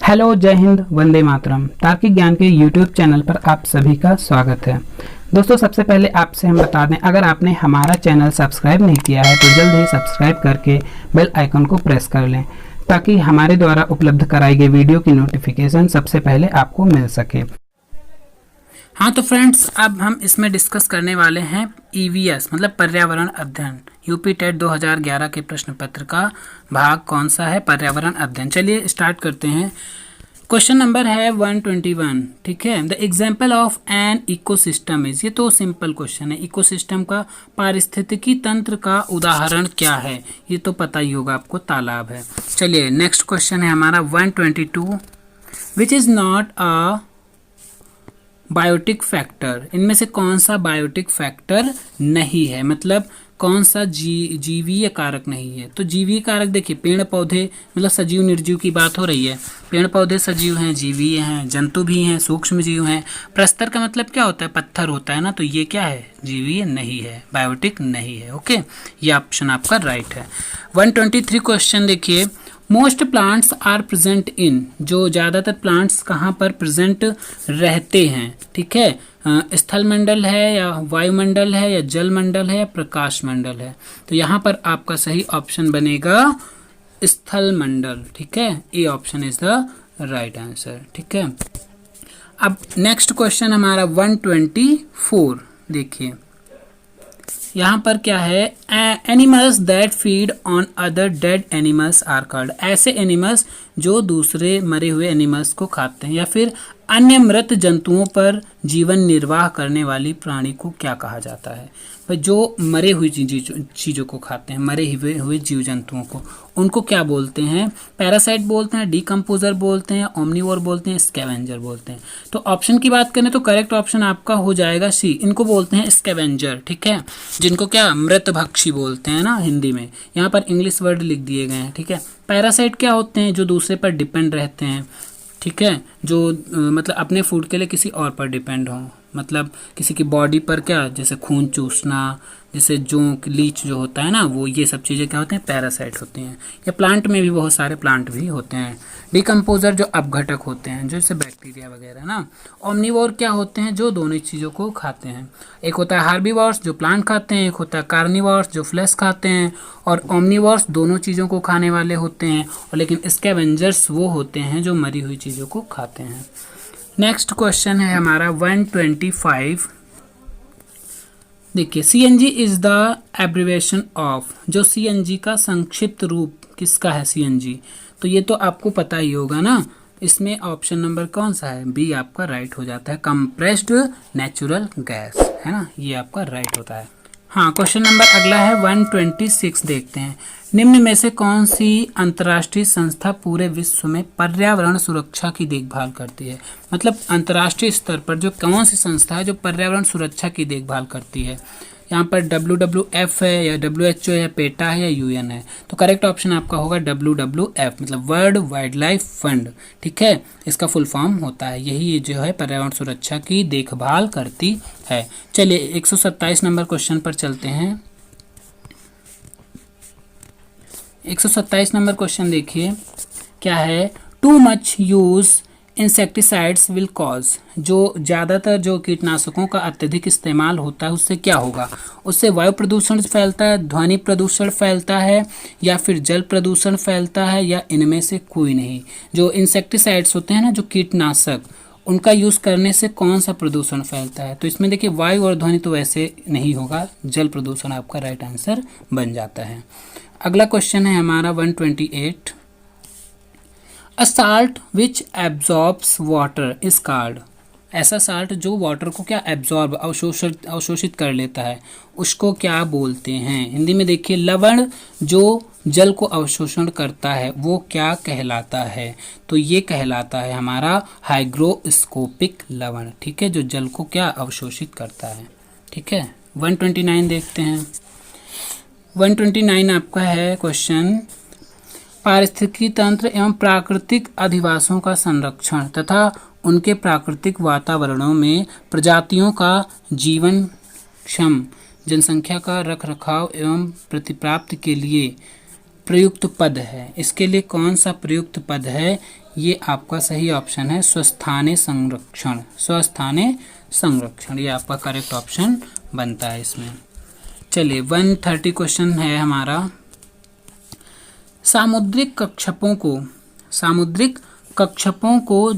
Hello, जय हिंद, वंदे मातरम। तार्किक ज्ञान के यूट्यूब चैनल पर आप सभी का स्वागत है। दोस्तों, सबसे पहले आपसे हम बता दें, अगर आपने हमारा चैनल सब्सक्राइब नहीं किया है तो जल्द ही सब्सक्राइब करके बेल आइकन को प्रेस कर लें ताकि हमारे द्वारा उपलब्ध कराई गई वीडियो की नोटिफिकेशन सबसे पहले आपको मिल सके। हाँ तो फ्रेंड्स, अब हम इसमें डिस्कस करने वाले हैं ईवीएस मतलब पर्यावरण अध्ययन, यूपी टेट 2011 के प्रश्न पत्र का भाग कौन सा है, पर्यावरण अध्ययन। चलिए स्टार्ट करते हैं। क्वेश्चन नंबर है 121। ठीक है, the example of an ecosystem is, ये तो सिंपल क्वेश्चन है। इकोसिस्टम का पारिस्थितिकी तंत्र का उदाहरण क्या है, ये तो पता ही होगा आपको, तालाब है। चलिए नेक्स्ट क्वेश्चन है हमारा 122। Which is not a biotic factor, इनमें से कौन सा बायोटिक फैक्टर नहीं है, मतलब कौन सा जीवीय कारक नहीं है। तो जीवीय कारक देखिए, पेड़ पौधे मतलब सजीव निर्जीव की बात हो रही है। पेड़ पौधे सजीव हैं, जीवीय हैं, जंतु भी हैं, सूक्ष्म जीव हैं। प्रस्तर का मतलब क्या होता है, पत्थर होता है ना, तो ये क्या है, जीवीय नहीं है, बायोटिक नहीं है। ओके, ये ऑप्शन आपका राइट है। 123 क्वेश्चन देखिए, most plants are present in, जो ज़्यादातर प्लांट्स कहाँ पर प्रेजेंट रहते हैं। ठीक है, स्थल मंडल है या वायुमंडल है या जल मंडल है या प्रकाश मंडल है। तो यहाँ पर आपका सही ऑप्शन बनेगा स्थल मंडल। ठीक है, A option is the right answer. ठीक है, अब नेक्स्ट क्वेश्चन हमारा 124 देखिए, यहाँ पर क्या है, animals that feed on other dead animals are called, ऐसे एनिमल्स जो दूसरे मरे हुए एनिमल्स को खाते हैं या फिर अन्य मृत जंतुओं पर जीवन निर्वाह करने वाली प्राणी को क्या कहा जाता है। भाई जो मरे हुई चीज़ों को खाते हैं, मरे हुए जीव जंतुओं को, उनको क्या बोलते हैं, पैरासाइट बोलते हैं, डीकम्पोजर बोलते हैं, ओमनीवोर बोलते हैं, स्कैवेंजर बोलते हैं। तो ऑप्शन की बात करें तो करेक्ट ऑप्शन आपका हो जाएगा सी, इनको बोलते हैं स्कैवेंजर। ठीक है, जिनको क्या मृत भक्षी बोलते हैं ना हिंदी में, यहाँ पर इंग्लिश वर्ड लिख दिए गए हैं। ठीक है, पैरासाइट क्या होते हैं, जो दूसरे पर डिपेंड रहते हैं। ठीक है, जो मतलब अपने फूड के लिए किसी और पर डिपेंड हो, मतलब किसी की बॉडी पर क्या, जैसे खून चूसना, जैसे जोंक लीच जो होता है ना, वो ये सब चीज़ें क्या होते हैं, पैरासाइट होती हैं। या प्लांट में भी बहुत सारे प्लांट भी होते हैं। डिकम्पोजर जो अपघटक होते हैं, जैसे बैक्टीरिया वगैरह ना। ओमनीवोर क्या होते हैं, जो दोनों चीज़ों को खाते हैं। एक होता है हार्बीवोर्स जो प्लांट खाते हैं, एक होता है कार्निवोर्स जो फ्लैश खाते हैं, और ओमनीवोर्स दोनों चीज़ों को खाने वाले होते हैं। और लेकिन स्कैवेंजर्स वो होते हैं जो मरी हुई चीज़ों को खाते हैं। नेक्स्ट क्वेश्चन है हमारा 125। देखिए, CNG is the abbreviation of, जो सीएनजी का संक्षिप्त रूप किसका है, सीएनजी, तो ये तो आपको पता ही होगा ना। इसमें ऑप्शन नंबर कौन सा है, बी आपका राइट हो जाता है, कंप्रेस्ड नेचुरल गैस, है ना, ये आपका राइट होता है। हाँ, क्वेश्चन नंबर अगला है 126 देखते हैं। निम्न में से कौन सी अंतर्राष्ट्रीय संस्था पूरे विश्व में पर्यावरण सुरक्षा की देखभाल करती है, मतलब अंतर्राष्ट्रीय स्तर पर जो कौन सी संस्था है जो पर्यावरण सुरक्षा की देखभाल करती है। यहाँ पर WWF है या WHO है या पेटा है या UN है। तो करेक्ट ऑप्शन आपका होगा WWF मतलब वर्ल्ड वाइल्ड लाइफ फंड। ठीक है, इसका फुल फॉर्म होता है, यही जो है पर्यावरण सुरक्षा की देखभाल करती है। चलिए 127 नंबर क्वेश्चन पर चलते हैं। 127 नंबर क्वेश्चन देखिए क्या है, too much use insecticides will cause, जो ज़्यादातर जो कीटनाशकों का अत्यधिक इस्तेमाल होता है उससे क्या होगा, उससे वायु प्रदूषण फैलता है, ध्वनि प्रदूषण फैलता है, या फिर जल प्रदूषण फैलता है, या इनमें से कोई नहीं। जो इंसेक्टिसाइड्स होते हैं ना, जो कीटनाशक, उनका यूज़ करने से कौन सा प्रदूषण फैलता है। तो इसमें देखिए वायु और ध्वनि तो वैसे नहीं होगा, जल प्रदूषण आपका राइट आंसर बन जाता है। अगला क्वेश्चन है हमारा 128। A salt which absorbs water is called, ऐसा साल्ट जो वाटर को क्या एब्जॉर्ब अवशोषित कर लेता है, उसको क्या बोलते हैं। हिंदी में देखिए, लवण जो जल को अवशोषण करता है वो क्या कहलाता है, तो ये कहलाता है हमारा हाइग्रोस्कोपिक लवण। ठीक है, जो जल को क्या अवशोषित करता है। ठीक है, 129 देखते हैं। 129 आपका है क्वेश्चन, पारिस्थितिकी तंत्र एवं प्राकृतिक अधिवासों का संरक्षण तथा उनके प्राकृतिक वातावरणों में प्रजातियों का जीवन क्षम जनसंख्या का रखरखाव एवं प्रतिप्राप्ति के लिए प्रयुक्त पद है, इसके लिए कौन सा प्रयुक्त पद है? ये आपका सही ऑप्शन है स्वस्थाने संरक्षण। स्वस्थाने संरक्षण ये आपका करेक्ट ऑप्शन बनता है इसमें। चलिए 130 क्वेश्चन है हमारा। सामुद्रिक कक्षपों को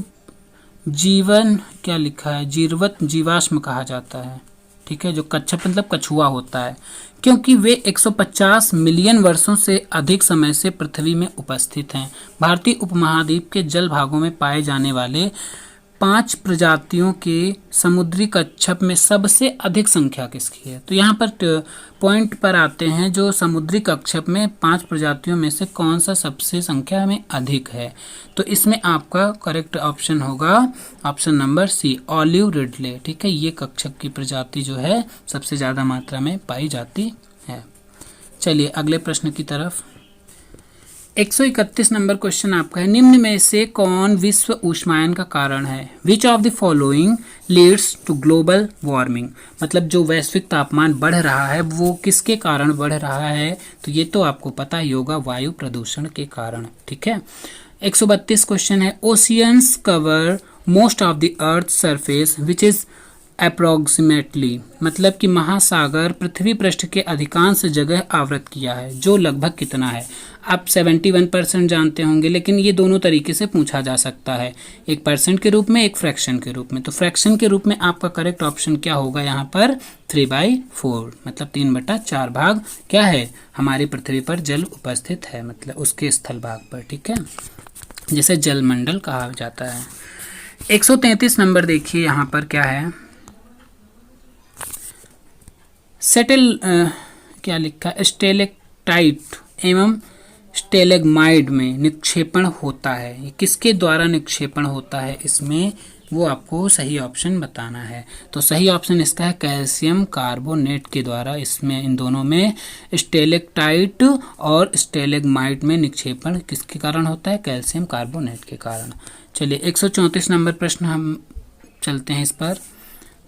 जीवन क्या लिखा है? जीवाश्म कहा जाता है। ठीक है, जो कच्छप मतलब कछुआ होता है, क्योंकि वे 150 मिलियन वर्षों से अधिक समय से पृथ्वी में उपस्थित हैं। भारतीय उपमहाद्वीप के जल भागों में पाए जाने वाले 5 प्रजातियों के समुद्री कच्छप में सबसे अधिक संख्या किसकी है? तो यहाँ पर पॉइंट पर आते हैं, जो समुद्री कच्छप में 5 प्रजातियों में से कौन सा सबसे संख्या में अधिक है? तो इसमें आपका करेक्ट ऑप्शन होगा option number C, olive ridley. ठीक है, ये कच्छप की प्रजाति जो है सबसे ज़्यादा मात्रा में पाई जाती है। चलिए अगले प्रश्न की तरफ। 131 नंबर क्वेश्चन आपका है, निम्न में से कौन विश्व ऊष्मायन का कारण है? Which of the following leads to global warming? मतलब जो वैश्विक तापमान बढ़ रहा है वो किसके कारण बढ़ रहा है? तो ये तो आपको पता ही होगा, वायु प्रदूषण के कारण। ठीक है, 132 क्वेश्चन है, oceans cover most of the earth surface which is approximately, मतलब कि महासागर पृथ्वी पृष्ठ के अधिकांश जगह आवृत किया है, जो लगभग कितना है? आप 71% जानते होंगे, लेकिन ये दोनों तरीके से पूछा जा सकता है, एक परसेंट के रूप में, एक फ्रैक्शन के रूप में। तो फ्रैक्शन के रूप में आपका करेक्ट ऑप्शन क्या होगा यहाँ पर? 3/4, मतलब 3/4 भाग क्या है? हमारी पृथ्वी पर जल उपस्थित है, मतलब उसके स्थल भाग पर। ठीक है, जिसे जलमंडल कहा जाता है। 133 नंबर देखिए यहाँ पर क्या है, क्या लिखा है? स्टेलेक्टाइट एवं स्टेलेग्माइड में निक्षेपण होता है, ये किसके द्वारा निक्षेपण होता है इसमें? वो आपको सही ऑप्शन बताना है। तो सही ऑप्शन इसका है कैल्शियम कार्बोनेट के द्वारा। इसमें इन दोनों में स्टेलेक्टाइट और स्टेलेग्माइट में निक्षेपण किसके कारण होता है? कैल्शियम कार्बोनेट के कारण। चलिए 134 नंबर प्रश्न हम चलते हैं इस पर।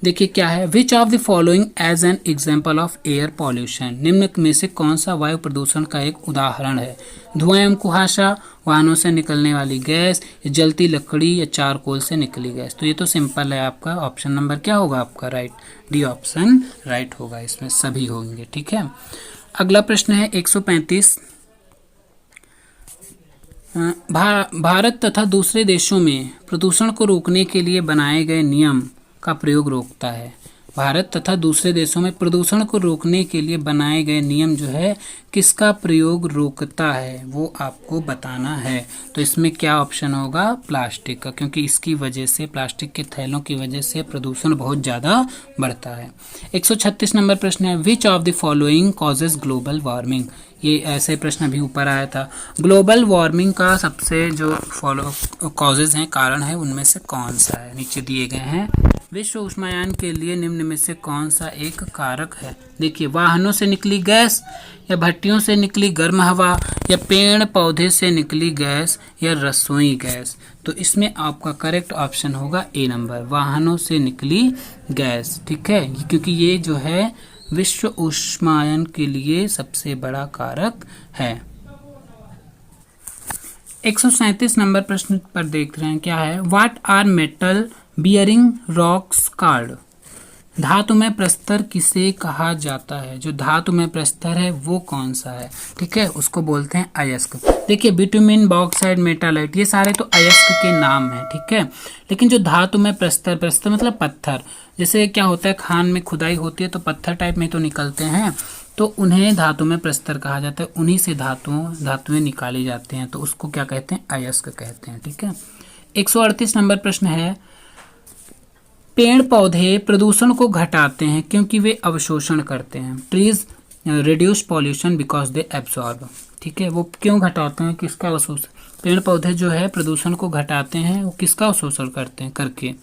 देखिए क्या है, which of the following as an example of air pollution? निम्न में से कौन सा वायु प्रदूषण का एक उदाहरण है? धुआं एवं कुहासा, वाहनों से निकलने वाली गैस, जलती लकड़ी या चारकोल से निकली गैस? तो ये तो सिंपल है, आपका ऑप्शन नंबर क्या होगा आपका? राइट, डी ऑप्शन राइट होगा, इसमें सभी होंगे। ठीक है, अगला प्रश्न है 135। भारत तथा दूसरे देशों में प्रदूषण को रोकने के लिए बनाए गए नियम का प्रयोग रोकता है। भारत तथा दूसरे देशों में प्रदूषण को रोकने के लिए बनाए गए नियम जो है किसका प्रयोग रोकता है, वो आपको बताना है। तो इसमें क्या ऑप्शन होगा? प्लास्टिक का, क्योंकि इसकी वजह से, प्लास्टिक के थैलों की वजह से प्रदूषण बहुत ज़्यादा बढ़ता है। 136 नंबर प्रश्न है, which of the following causes global warming? ये ऐसे प्रश्न अभी ऊपर आया था। ग्लोबल वार्मिंग का सबसे जो कॉजेज हैं, कारण है, उनमें से कौन सा है? नीचे दिए गए हैं। विश्व ऊष्मायन के लिए निम्न में से कौन सा एक कारक है? देखिए, वाहनों से निकली गैस, या भट्टियों से निकली गर्म हवा, या पेड़ पौधे से निकली गैस, या रसोई गैस? तो इसमें आपका करेक्ट ऑप्शन होगा ए नंबर, वाहनों से निकली गैस। ठीक है, क्योंकि ये जो है विश्व ऊष्मायन के लिए सबसे बड़ा कारक है। 137 नंबर प्रश्न पर देख रहे हैं क्या है, what are metal bearing rocks called? धातु में प्रस्तर किसे कहा जाता है? जो धातु में प्रस्तर है वो कौन सा है? ठीक है, उसको बोलते हैं अयस्क। देखिए, बिटुमिन, बॉक्साइड, मेटालाइट, ये सारे तो अयस्क के नाम हैं। ठीक है, लेकिन जो धातु में प्रस्तर, प्रस्तर मतलब पत्थर, जैसे क्या होता है, खान में खुदाई होती है तो पत्थर टाइप में तो निकलते हैं, तो उन्हें धातु में प्रस्तर कहा जाता है। उन्हीं से धातुएं निकाली जाती हैं, तो उसको क्या कहते हैं? अयस्क कहते हैं। ठीक है, 138 नंबर प्रश्न है, पेड़ पौधे प्रदूषण को घटाते हैं क्योंकि वे अवशोषण करते हैं। Trees reduce pollution because they absorb. ठीक है, वो क्यों घटाते हैं, किसका अवशोषण? पेड़ पौधे जो है प्रदूषण को घटाते हैं, वो किसका अवशोषण करते हैं? करके।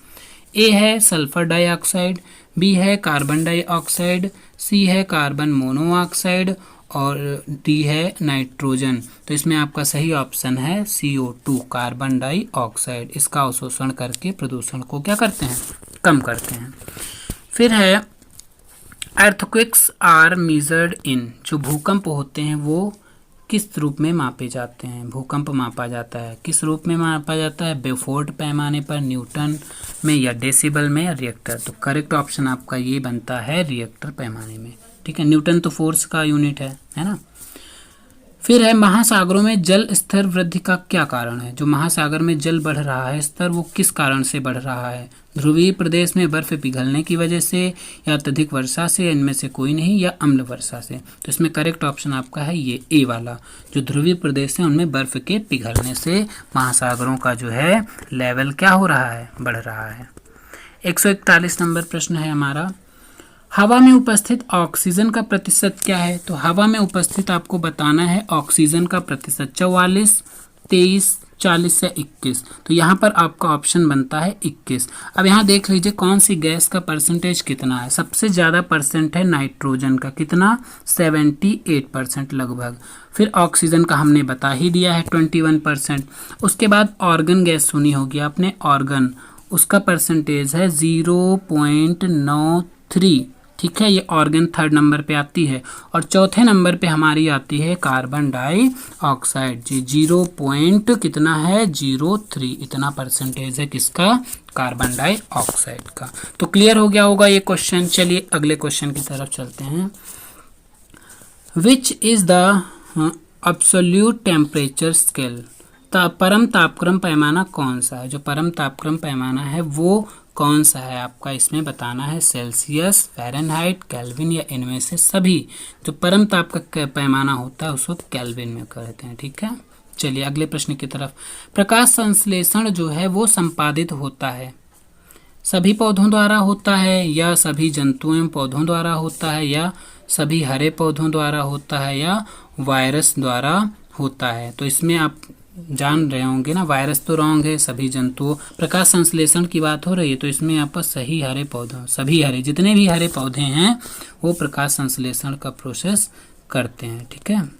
ए है सल्फर डाइऑक्साइड, बी है कार्बन डाइऑक्साइड, सी है कार्बन मोनोऑक्साइड, और डी है नाइट्रोजन। तो इसमें आपका सही ऑप्शन है CO2, कार्बन डाइऑक्साइड। इसका अवशोषण करके प्रदूषण को क्या करते हैं? कम करते हैं। फिर है अर्थक्वेक्स आर मेजर्ड इन, जो भूकंप होते हैं वो किस रूप में मापे जाते हैं? भूकंप मापा जाता है किस रूप में मापा जाता है? बेफोर्ड पैमाने पर, न्यूटन में, या डेसिबल में, या रिएक्टर? तो करेक्ट ऑप्शन आपका ये बनता है रिएक्टर पैमाने में। ठीक है, न्यूटन तो फोर्स का यूनिट है ना। फिर है महासागरों में जल स्तर वृद्धि का क्या कारण है? जो महासागर में जल बढ़ रहा है स्तर, वो किस कारण से बढ़ रहा है? ध्रुवीय प्रदेश में बर्फ पिघलने की वजह से, या अत्यधिक वर्षा से, या इनमें से कोई नहीं, या अम्ल वर्षा से? तो इसमें करेक्ट ऑप्शन आपका है ये ए वाला, जो ध्रुवीय प्रदेश है उनमें बर्फ के पिघलने से महासागरों का जो है लेवल क्या हो रहा है? बढ़ रहा है। 141 नंबर प्रश्न है हमारा, हवा में उपस्थित ऑक्सीजन का प्रतिशत क्या है? तो हवा में उपस्थित आपको बताना है ऑक्सीजन का प्रतिशत 44, 23, 40 या 21। तो यहाँ पर आपका ऑप्शन बनता है 21। अब यहाँ देख लीजिए कौन सी गैस का परसेंटेज कितना है। सबसे ज़्यादा परसेंट है नाइट्रोजन का, कितना? 78% लगभग। फिर ऑक्सीजन का हमने बता ही दिया है 21%। उसके बाद ऑर्गन गैस सुनी होगी आपने, ऑर्गन, उसका परसेंटेज है 0.93। ठीक है, ये ऑर्गन थर्ड नंबर पे आती है। और चौथे नंबर पे हमारी आती है कार्बन डाइऑक्साइड जी, 0. कितना है? 03। इतना परसेंटेज है किसका? कार्बन डाइऑक्साइड का। तो क्लियर हो गया होगा ये क्वेश्चन। चलिए अगले क्वेश्चन की तरफ चलते हैं। Which is the absolute temperature scale? परम तापक्रम पैमाना कौन सा है? जो परम तापक्रम पैमाना है वो कौन सा है आपका? इसमें बताना है सेल्सियस, फ़ारेनहाइट, केल्विन, या इनमें से सभी। जो परम ताप का पैमाना होता है उसको केल्विन में कहते हैं। ठीक है, चलिए अगले प्रश्न की तरफ। प्रकाश संश्लेषण जो है वो संपादित होता है सभी पौधों द्वारा होता है, या सभी जंतुओं एवं पौधों द्वारा होता है, या सभी हरे पौधों द्वारा होता है, या वायरस द्वारा होता है? तो इसमें आप जान रहे होंगे ना, वायरस तो रॉन्ग है, सभी जंतुओं। प्रकाश संश्लेषण की बात हो रही है तो इसमें यहाँ पर सही हरे पौधों, सभी हरे, जितने भी हरे पौधे हैं वो प्रकाश संश्लेषण का प्रोसेस करते हैं। ठीक है,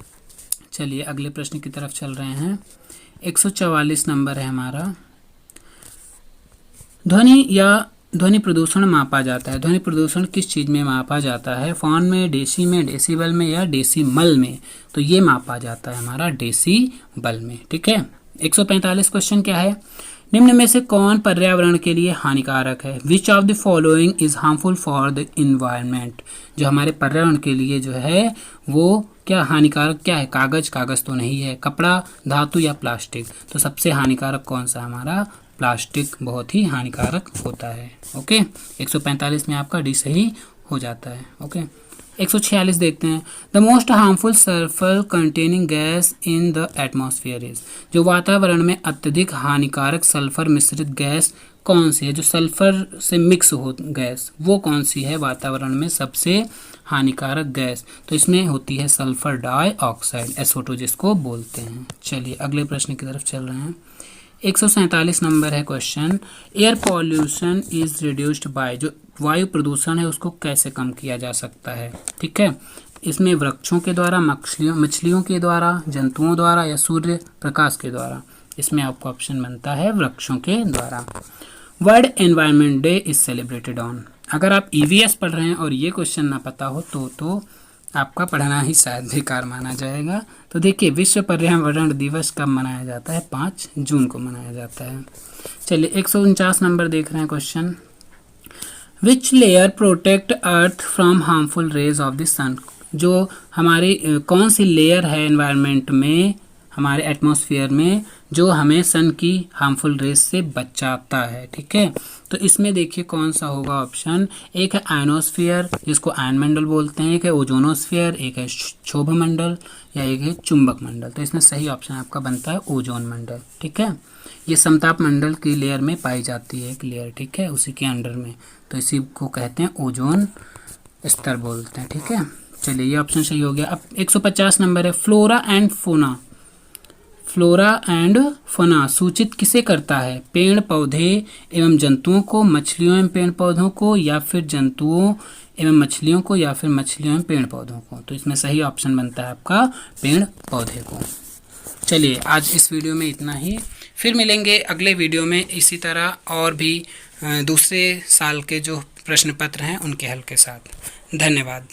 चलिए अगले प्रश्न की तरफ चल रहे हैं। 144 नंबर है हमारा, ध्वनि या ध्वनि प्रदूषण मापा जाता है। ध्वनि प्रदूषण किस चीज़ में मापा जाता है? फ़ॉन में, डेसी में, डेसिबल में, या डेसिमल में? तो ये मापा जाता है हमारा डेसिबल में। ठीक है, 145 क्वेश्चन क्या है? निम्न में से कौन पर्यावरण के लिए हानिकारक है? Which of the following is harmful for the environment? जो हमारे पर्यावरण के लिए जो है वो क्या हानिकारक क्या है? कागज तो नहीं है, कपड़ा, धातु, या प्लास्टिक? तो सबसे हानिकारक कौन सा? हमारा प्लास्टिक बहुत ही हानिकारक होता है। ओके, 145 में आपका डी सही हो जाता है। ओके, 146 देखते हैं। The most harmful sulphur containing gas in the atmosphere is? जो वातावरण में अत्यधिक हानिकारक सल्फर मिश्रित गैस कौन सी है? जो सल्फर से मिक्स हो गैस वो कौन सी है वातावरण में सबसे हानिकारक गैस? तो इसमें होती है सल्फर डाइऑक्साइड, SO2 जिसको बोलते हैं। चलिए अगले प्रश्न की तरफ चल रहे हैं। 147 नंबर है question, air pollution is reduced by? जो वायु प्रदूषण है उसको कैसे कम किया जा सकता है? ठीक है, इसमें वृक्षों के द्वारा, मछलियों के द्वारा, जंतुओं द्वारा, या सूर्य प्रकाश के द्वारा? इसमें आपको ऑप्शन बनता है वृक्षों के द्वारा। World environment day is celebrated on? अगर आप EVS पढ़ रहे हैं और ये क्वेश्चन ना पता हो तो आपका पढ़ना ही शायद बेकार माना जाएगा। तो देखिए, विश्व पर्यावरण दिवस कब मनाया जाता है? 5 जून को मनाया जाता है। चलिए 149 नंबर देख रहे हैं question, which layer protect earth from harmful rays of the sun? जो हमारी कौन सी लेयर है एनवायरनमेंट में, हमारे एटमॉस्फेयर में, जो हमें सन की हार्मफुल रेज से बचाता है? ठीक है, तो इसमें देखिए कौन सा होगा ऑप्शन। एक है आयनोस्फीयर जिसको आयन मंडल बोलते हैं, एक है ओजोनोस्फीयर, एक है क्षोभ मंडल, या एक है चुंबक मंडल। तो इसमें सही ऑप्शन आपका बनता है ओजोन मंडल। ठीक है, ये समताप मंडल की लेयर में पाई जाती है एक लेयर। ठीक है, उसी के अंडर में, तो इसी को कहते हैं ओजोन स्तर बोलते हैं। ठीक है, चलिए ये ऑप्शन सही हो गया। अब 150 नंबर है, flora and fauna. Flora and fauna सूचित किसे करता है? पेड़ पौधे एवं जंतुओं को, मछलियों एवं पेड़ पौधों को, या फिर जंतुओं एवं मछलियों को, या फिर मछलियों एवं पेड़ पौधों को? तो इसमें सही ऑप्शन बनता है आपका पेड़ पौधे को। चलिए आज इस वीडियो में इतना ही, फिर मिलेंगे अगले वीडियो में इसी तरह और भी दूसरे साल के जो प्रश्न पत्र हैं उनके हल के साथ। धन्यवाद।